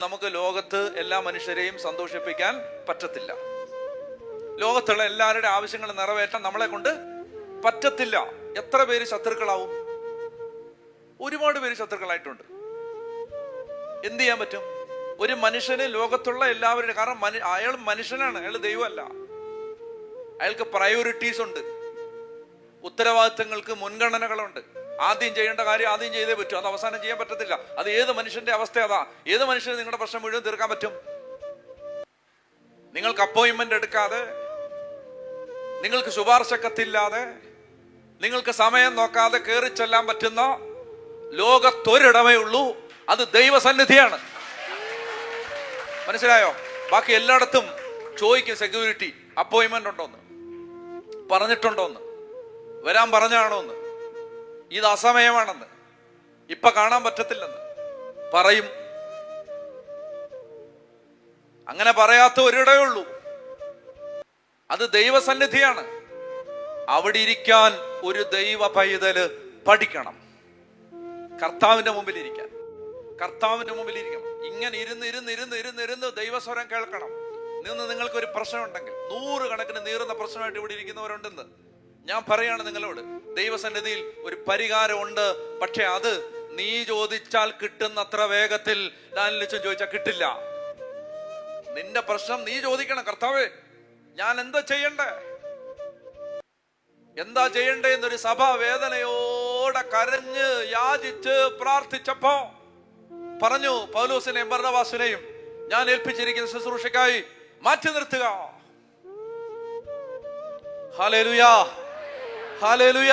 നമുക്ക് ലോകത്ത് എല്ലാ മനുഷ്യരെയും സന്തോഷിപ്പിക്കാൻ പറ്റത്തില്ല. ലോകത്തുള്ള എല്ലാവരുടെ ആവശ്യങ്ങൾ നിറവേറ്റാൻ നമ്മളെ കൊണ്ട് പറ്റത്തില്ല. എത്ര പേര് ശത്രുക്കളാവും? ഒരുപാട് പേര് ശത്രുക്കളായിട്ടുണ്ട്. എന്ത് ചെയ്യാൻ പറ്റും? ഒരു മനുഷ്യന് ലോകത്തുള്ള എല്ലാവരുടെ, കാരണം അയാൾ മനുഷ്യനാണ്, അയാൾ ദൈവമല്ല. അയാൾക്ക് പ്രയോറിറ്റീസ് ഉണ്ട്, ഉത്തരവാദിത്തങ്ങൾക്ക് മുൻഗണനകളുണ്ട്. ആദ്യം ചെയ്യേണ്ട കാര്യം ആദ്യം ചെയ്തേ പറ്റൂ, അത് അവസാനം ചെയ്യാൻ പറ്റത്തില്ല. അത് ഏത് മനുഷ്യന്റെ അവസ്ഥ അതാ. ഏത് മനുഷ്യന് നിങ്ങളുടെ പ്രശ്നം മുഴുവൻ തീർക്കാൻ പറ്റും? നിങ്ങൾക്ക് അപ്പോയിന്റ്മെന്റ് എടുക്കാതെ, നിങ്ങൾക്ക് ശുപാർശ കത്തില്ലാതെ, നിങ്ങൾക്ക് സമയം നോക്കാതെ കയറി ചെല്ലാൻ പറ്റുന്ന ലോകത്തൊരിടമേ ഉള്ളൂ, അത് ദൈവസന്നിധിയാണ്. മനസ്സിലായോ? ബാക്കി എല്ലായിടത്തും ചോദിക്കും സെക്യൂരിറ്റി, അപ്പോയിന്റ്മെന്റ് ഉണ്ടോന്ന്, പറഞ്ഞിട്ടുണ്ടോന്ന്, വരാൻ പറഞ്ഞാണോന്ന്, ഇത് അസമയമാണെന്ന്, ഇപ്പൊ കാണാൻ പറ്റത്തില്ലെന്ന് പറയും. അങ്ങനെ പറയാത്ത ഒരിടേ ഉള്ളൂ, അത് ദൈവസന്നിധിയാണ്. അവിടെ ഇരിക്കാൻ ഒരു ദൈവ പൈതല് പഠിക്കണം. കർത്താവിന്റെ മുമ്പിൽ ഇരിക്കാൻ, കർത്താവിന്റെ മുമ്പിൽ ഇരിക്കണം. ഇങ്ങനെ ഇരുന്ന് ദൈവസ്വരം കേൾക്കണം. നിങ്ങൾക്കൊരു പ്രശ്നം ഉണ്ടെങ്കിൽ, 100 കണക്കിന് നീറുന്ന പ്രശ്നമായിട്ട് ഇവിടെ ഇരിക്കുന്നവരുണ്ടെന്ന് ഞാൻ പറയാണ് നിങ്ങളോട്, ദൈവസന്നിധിയിൽ ഒരു പരിഹാരമുണ്ട്. പക്ഷെ അത് നീ ചോദിച്ചാൽ കിട്ടുന്നത്ര വേഗത്തിൽ ലാലിച്ചും ചോദിച്ചാൽ കിട്ടില്ല. നിന്റെ പ്രശ്നം നീ ചോദിക്കണം, കർത്താവേ ഞാൻ എന്താ ചെയ്യണ്ടേ എന്നൊരു സഭ വേദനയോടെ കരഞ്ഞ് യാചിച്ച് പ്രാർത്ഥിച്ചപ്പോ പറഞ്ഞു, പൗലോസിനെയും ബർന്നബാസിനെയും ഞാൻ ഏൽപ്പിച്ചിരിക്കുന്ന ശുശ്രൂഷയ്ക്കായി മാറ്റി നിർത്തുക. Hallelujah, hallelujah.